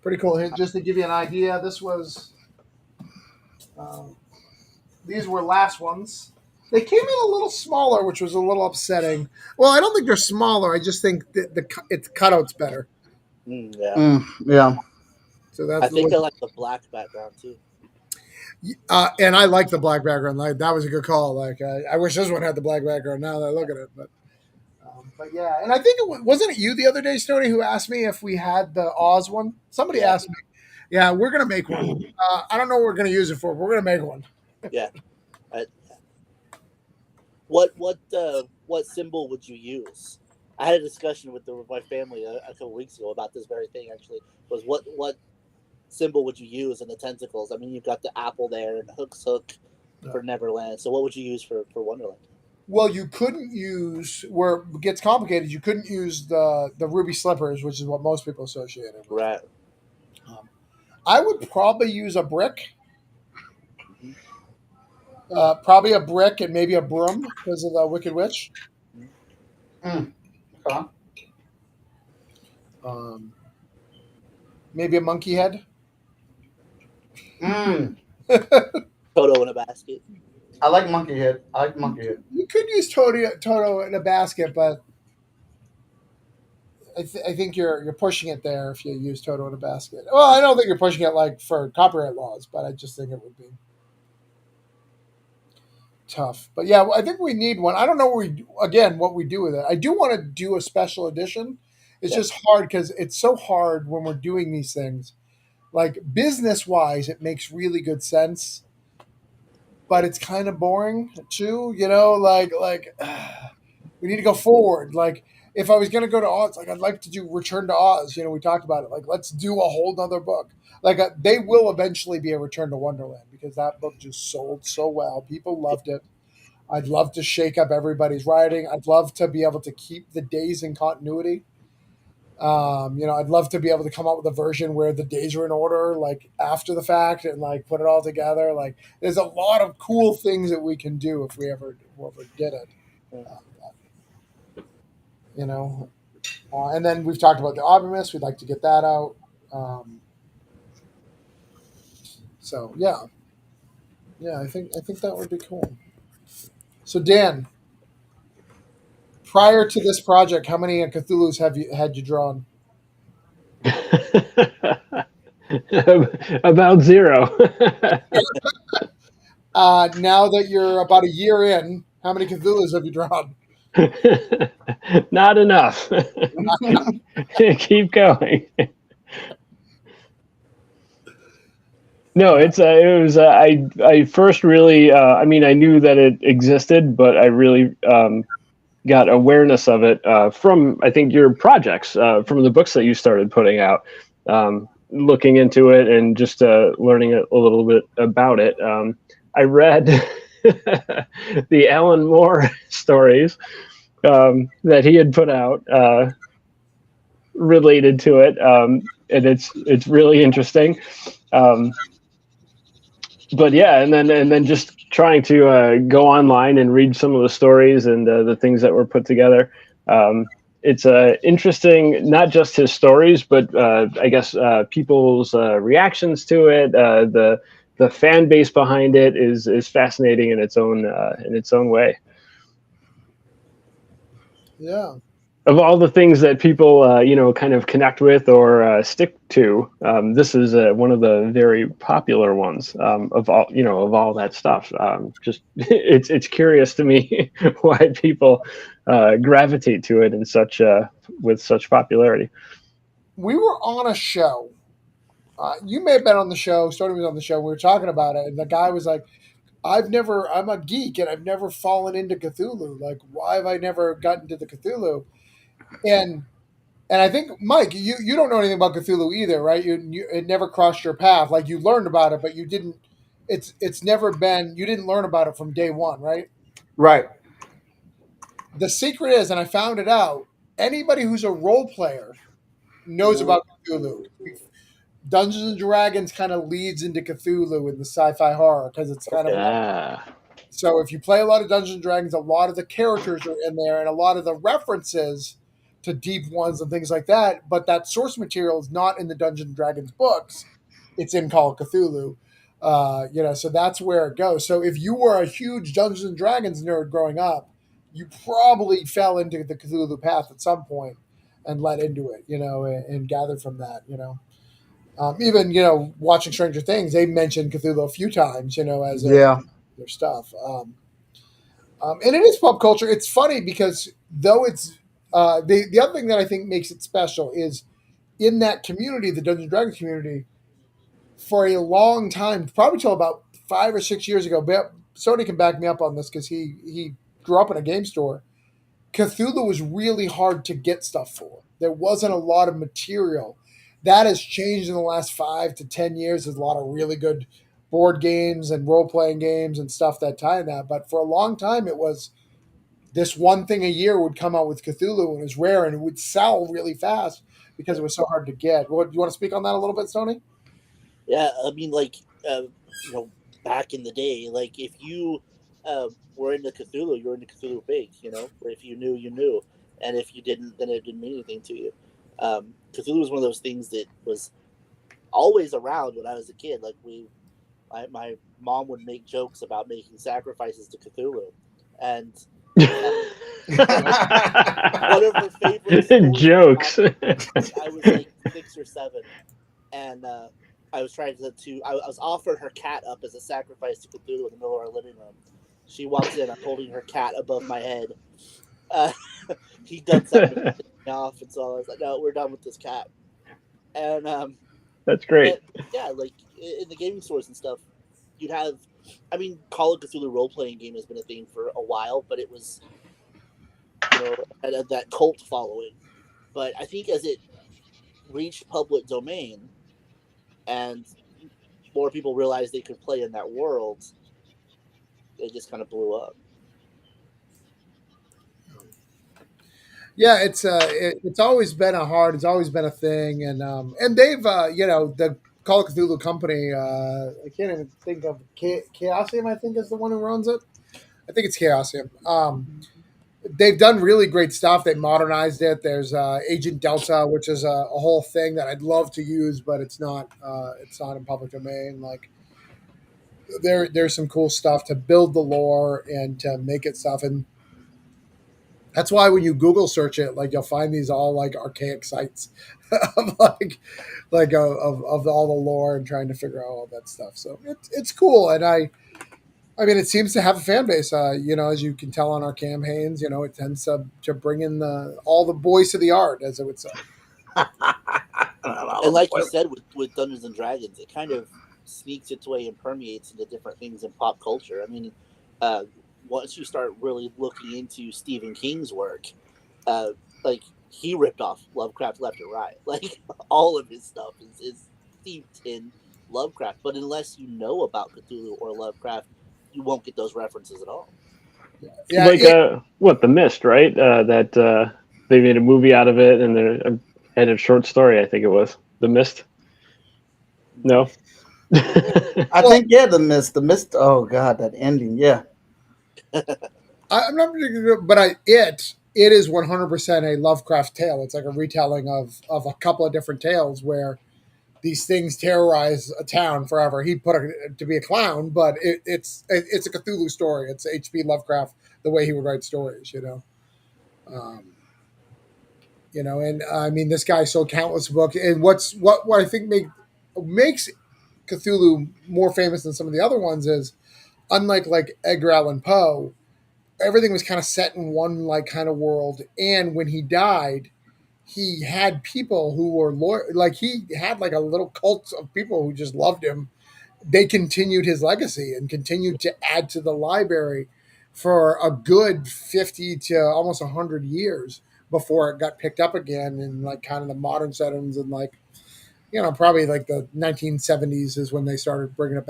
Pretty cool. Just to give you an idea, this was. These were last ones. They came in a little smaller, which was a little upsetting. Well, I don't think they're smaller. I just think that its cutout's better. Yeah. Yeah. So that's. I think I like the black background too. And I like the black background. Like, that was a good call. Like, I wish this one had the black background. Now that I look at it, but yeah. And I think wasn't it you the other day, Stoney, who asked me if we had the Oz one? Somebody asked me. Yeah, we're gonna make one. I don't know what we're gonna use it for, but we're gonna make one. Yeah. What symbol would you use? I had a discussion with my family a couple weeks ago about this very thing. Actually, was what symbol would you use in the tentacles? I mean, you've got the apple there and Hook's hook for Neverland. So what would you use for Wonderland? Well, you couldn't use, where it gets complicated, you couldn't use the ruby slippers, which is what most people associate it with. Right. I would probably use a brick. Probably a brick and maybe a broom because of the Wicked Witch. Okay. Maybe a monkey head. Toto in a basket. I like monkey head. You could use Toto in a basket, but I think you're pushing it there if you use Toto in a basket. Well, I don't think you're pushing it like for copyright laws, but I just think it would be tough. But yeah, I think we need one. I don't know what we do with it. I do want to do a special edition. It's just hard because it's so hard when we're doing these things. Like, business wise, it makes really good sense, but it's kind of boring too. You know, like we need to go forward. Like, if I was going to go to Oz, like, I'd like to do Return to Oz. You know, we talked about it. Like, let's do a whole nother book. Like, they will eventually be a Return to Wonderland because that book just sold so well. People loved it. I'd love to shake up everybody's writing. I'd love to be able to keep the days in continuity. I'd love to be able to come up with a version where the days are in order, like, after the fact, and like put it all together. Like, there's a lot of cool things that we can do if we ever did it. And then we've talked about the Omnibus. We'd like to get that out. So yeah, I think that would be cool. So Dan, prior to this project, how many Cthulhu's had you drawn? About 0. Now that you're about a year in, how many Cthulhu's have you drawn? Not enough. Keep going. No, it was I first really I knew that it existed, but I really got awareness of it from, I think, your projects, from the books that you started putting out, looking into it and just learning a little bit about it. I read the Alan Moore stories that he had put out related to it, and it's really interesting. But yeah, and then just trying to go online and read some of the stories and the things that were put together. It's interesting, not just his stories, but I guess people's reactions to it. The fan base behind it is fascinating in its own way. Yeah. Of all the things that people kind of connect with or stick to, this is one of the very popular ones of all that stuff. Just it's curious to me why people gravitate to it in with such popularity. We were on a show. You may have been on the show. Stoney was on the show. We were talking about it, and the guy was like, I'm a geek and I've never fallen into Cthulhu. Like, why have I never gotten to the Cthulhu? And I think, Mike, you don't know anything about Cthulhu either, right? It never crossed your path. Like, you learned about it, but you didn't. It's never been. You didn't learn about it from day one, right? Right. The secret is, and I found it out. Anybody who's a role player knows about Cthulhu. Dungeons and Dragons kind of leads into Cthulhu in the sci-fi horror because it's kind of Yeah. so. If you play a lot of Dungeons and Dragons, a lot of the characters are in there, and a lot of the references to deep ones and things like that. But that source material is not in the Dungeons and Dragons books; it's in Call of Cthulhu. So that's where it goes. So if you were a huge Dungeons and Dragons nerd growing up, you probably fell into the Cthulhu path at some point and led into it, and gathered from that, even watching Stranger Things, they mentioned Cthulhu a few times, as Yeah. their stuff. And it is pop culture. It's funny because though it's the other thing that I think makes it special is in that community, the Dungeons and Dragons community, for a long time, probably till about 5 or 6 years ago. Sony can back me up on this because he grew up in a game store. Cthulhu was really hard to get stuff for. There wasn't a lot of material. That has changed in the last 5 to 10 years. There's a lot of really good board games and role playing games and stuff that tie in that. But for a long time, it was this one thing a year would come out with Cthulhu and it was rare and it would sell really fast because it was so hard to get. Do you want to speak on that a little bit, Stoney? Yeah, I mean, like, back in the day, like, if you were into Cthulhu, you were into Cthulhu big, or if you knew, you knew. And if you didn't, then it didn't mean anything to you. Cthulhu was one of those things that was always around when I was a kid. Like, my mom would make jokes about making sacrifices to Cthulhu. And one of her favorite stories jokes. I was like 6 or 7, and I was trying I was offered her cat up as a sacrifice to Cthulhu in the middle of our living room. She walks in, I'm holding her cat above my head. He done something to piss me off, and so I was like, "No, we're done with this cat." And That's great. yeah, like in the gaming stores and stuff, you'd have. I mean, Call of Cthulhu role playing game has been a thing for a while, but it was, had that cult following. But I think as it reached public domain, and more people realized they could play in that world, it just kind of blew up. Yeah, it's always been it's always been a thing, and they've the Call of Cthulhu company. I can't even think of Chaosium. I think is the one who runs it. I think it's Chaosium. They've done really great stuff. They modernized it. There's Agent Delta, which is a whole thing that I'd love to use, but it's not in public domain. Like there's some cool stuff to build the lore and to make it stuff. And that's why when you Google search it, like you'll find these all like archaic sites of of all the lore and trying to figure out all that stuff. So it's cool. And I mean, it seems to have a fan base. As you can tell on our campaigns, it tends to bring in all the boys to the art, as it would say. And like you said, with Dungeons and Dragons, it kind of sneaks its way and permeates into different things in pop culture. I mean, once you start really looking into Stephen King's work, like he ripped off Lovecraft left and right. Like all of his stuff is steeped in Lovecraft. But unless you know about Cthulhu or Lovecraft, you won't get those references at all. Yeah, like The Mist, right? That they made a movie out of it, and had a short story. I think it was The Mist. No, I think The Mist. The Mist. Oh God, that ending. Yeah. I'm not particularly, but it is 100% a Lovecraft tale. It's like a retelling of a couple of different tales where these things terrorize a town forever. He put it to be a clown, but it's a Cthulhu story. It's H.P. Lovecraft, the way he would write stories, And I mean, this guy sold countless books. And what I think makes Cthulhu more famous than some of the other ones is, unlike like Edgar Allan Poe, everything was kind of set in one like kind of world. And when he died, he had people who were loyal. Like he had like a little cult of people who just loved him they continued his legacy and continued to add to the library for a good 50 to almost 100 years before it got picked up again in like kind of the modern settings, and like, probably like the 1970s is when they started bringing it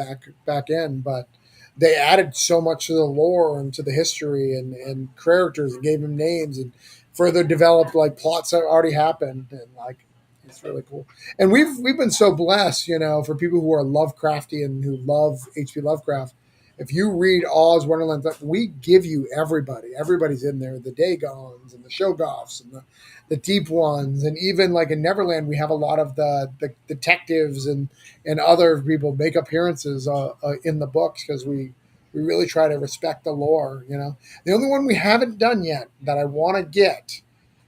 back in. But they added so much to the lore and to the history and characters, and gave them names and further developed like plots that already happened, and like it's really cool. And we've been so blessed, for people who are Lovecraftian, who love H.P. Lovecraft. If you read Oz, Wonderland, we give you everybody. Everybody's in there. The Dagons and the Shoggoths and the Deep Ones, and even like in Neverland, we have a lot of the detectives and other people make appearances in the books, because we really try to respect the lore. The only one we haven't done yet that I want to get,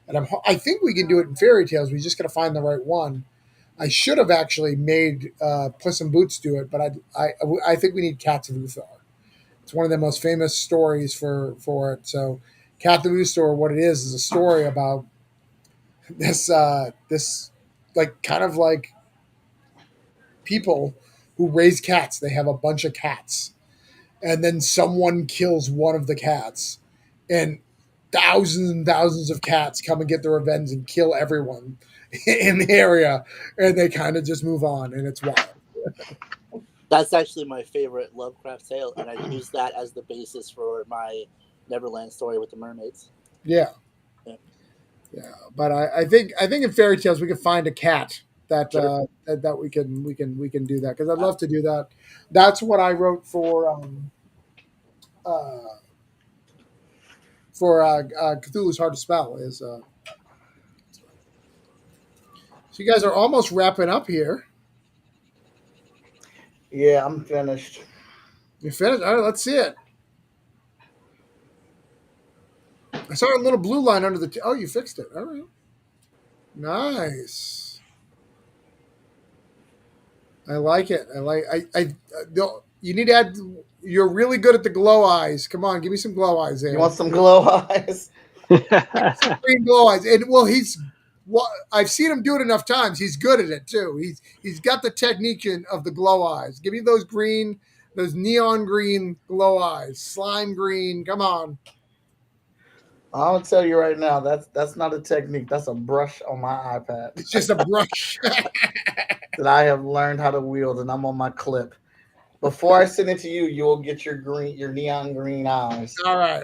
and I think we can do it in fairy tales. We just got to find the right one. I should have actually made Puss in Boots do it, but I think we need Cats of Uthar. It's one of the most famous stories for it. So, Cat of Uthar, what it is a story about this like kind of like people who raise cats. They have a bunch of cats, and then someone kills one of the cats, and thousands of cats come and get their revenge and kill everyone in the area, and they kind of just move on, and it's wild. That's actually my favorite Lovecraft tale, and I use that as the basis for my Neverland story with the mermaids. Yeah. But I think in fairy tales we can find a cat that Sure. that we can do that, because I'd love to do that. That's what I wrote for Cthulhu's Hard to Spell is. So you guys are almost wrapping up here. Yeah, I'm finished. You finished? All right, let's see it. I saw a little blue line under the. Oh, you fixed it. All right. Nice. I like it. You need to add. You're really good at the glow eyes. Come on, give me some glow eyes there. You want some glow eyes? Green glow eyes, and I've seen him do it enough times. He's good at it too. He's got the technique of the glow eyes. Give me those neon green glow eyes, slime green. Come on. I'm gonna tell you right now, that's not a technique. That's a brush on my iPad. It's just a brush that I have learned how to wield, and I'm on my clip. Before I send it to you, you will get your neon green eyes. All right.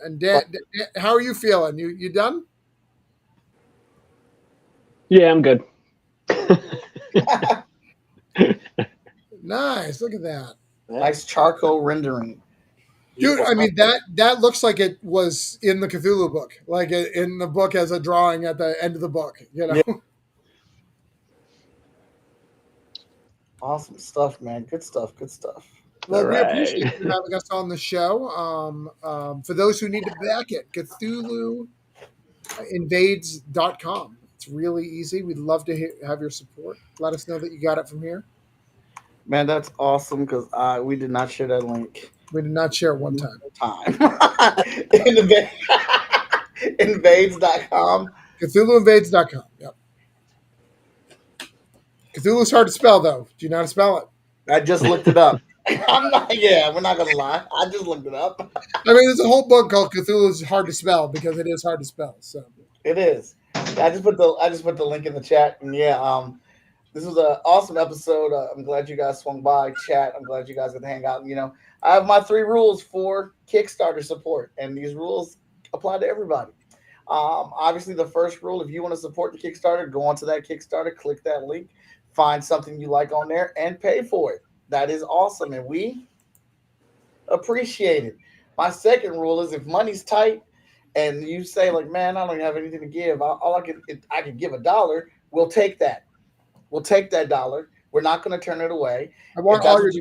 And Dan, how are you feeling? You done? Yeah, I'm good. Nice. Look at that. Nice charcoal rendering. Dude, I mean that looks like it was in the Cthulhu book, like in the book as a drawing at the end of the book. Yeah. Awesome stuff, man. Good stuff. Well, we appreciate you having us on the show. For those who need to back it, CthulhuInvades.com. It's really easy. We'd love to have your support. Let us know that you got it from here. Man, that's awesome, because we did not share that link. We did not share it one time. Invades.com. CthulhuInvades.com. Yep. Cthulhu's hard to spell, though. Do you know how to spell it? I just looked it up. We're not going to lie. I just looked it up. I mean, there's a whole book called Cthulhu's Hard to Spell, because it is hard to spell. So it is. I just put the link in the chat, and this was an awesome episode. I'm glad you guys swung by, chat. I'm glad you guys got to hang out. I have my 3 rules for Kickstarter support, and these rules apply to everybody. Obviously, the first rule: if you want to support the Kickstarter, go onto that Kickstarter, click that link, find something you like on there, and pay for it. That is awesome, and we appreciate it. My second rule is, if money's tight and you say, like, man, I don't even have anything to give, I can give $1, we'll take that. We'll take that $1. We're not going to turn it away. I want all your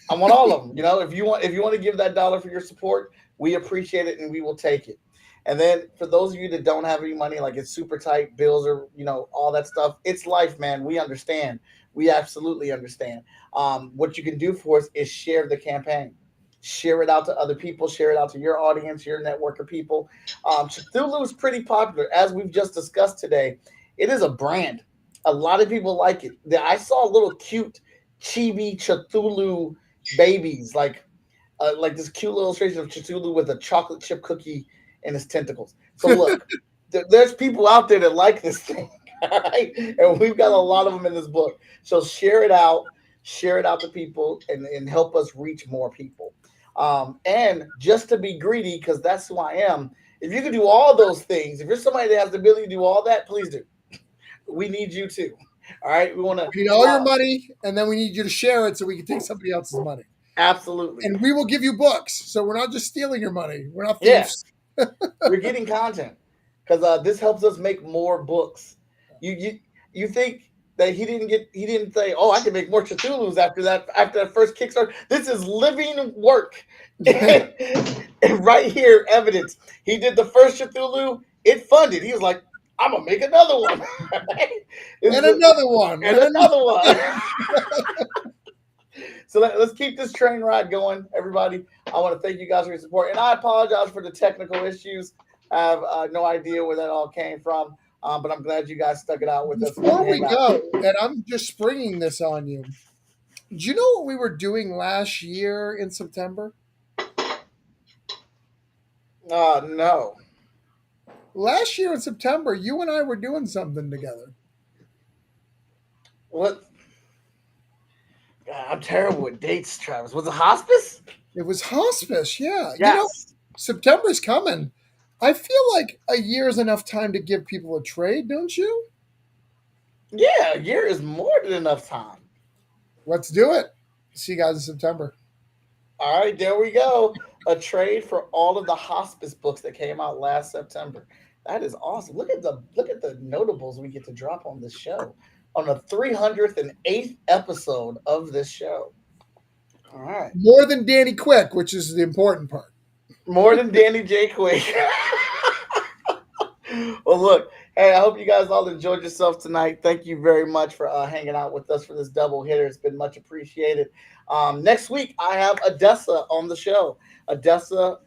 I want all of them. If you want to give that $1 for your support, we appreciate it and we will take it. And then for those of you that don't have any money, like it's super tight, bills are, all that stuff. It's life, man. We understand. We absolutely understand. What you can do for us is share the campaign. Share it out to other people. Share it out to your audience, your network of people. Cthulhu is pretty popular. As we've just discussed today, it is a brand. A lot of people like it. I saw a little cute chibi Cthulhu babies, like this cute little illustration of Cthulhu with a chocolate chip cookie in his tentacles. So look, there's people out there that like this thing, right? And we've got a lot of them in this book. So share it out to people, and help us reach more people. And just to be greedy, because that's who I am. If you can do all those things, if you're somebody that has the ability to do all that, please do. We need you too. All right, we need all your money, and then we need you to share it so we can take somebody else's money. Absolutely. And we will give you books, so we're not just stealing your money. We're not thieves. Yeah. We're getting content, because this helps us make more books. You think that he didn't say, oh, I can make more Cthulhu's after that first Kickstarter. This is living work. And right here, evidence. He did the first Cthulhu, it funded. He was like, I'm gonna make another one. Another one. So let's keep this train ride going, everybody. I want to thank you guys for your support, and I apologize for the technical issues. I have no idea where that all came from, but I'm glad you guys stuck it out with us. Before we go, and I'm just springing this on you, do you know what we were doing last year in September? No. Last year in September, you and I were doing something together. What? God, I'm terrible with dates, Travis. Was it hospice? It was hospice, yeah. Yes. You know, September's coming. I feel like a year is enough time to give people a trade, don't you? Yeah, a year is more than enough time. Let's do it. See you guys in September. All right, there we go. A trade for all of the hospice books that came out last September. That is awesome. Look at the notables we get to drop on this show, on the 308th episode of this show. All right. More than Danny Quick, which is the important part. More than Danny J. Quick. Well, look, hey, I hope you guys all enjoyed yourself tonight. Thank you very much for hanging out with us for this double hitter. It's been much appreciated. Next week, I have Odessa on the show. Odessa,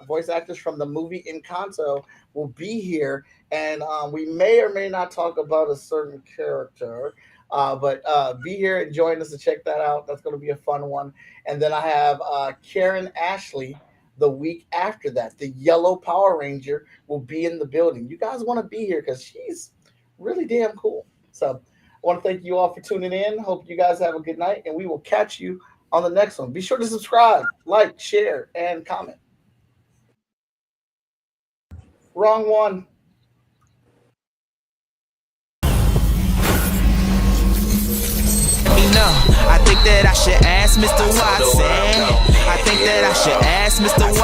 voice actress from the movie Encanto, will be here, and we may or may not talk about a certain character, but be here and join us to check that out. That's going to be a fun one. And then I have Karen Ashley the week after that. The Yellow Power Ranger will be in the building. You guys want to be here because she's really damn cool. So I want to thank you all for tuning in. Hope you guys have a good night, and we will catch you on the next one. Be sure to subscribe, like, share, and comment. Wrong one. I think that I should ask Mr. Watson. I think that I should ask Mr. Watson.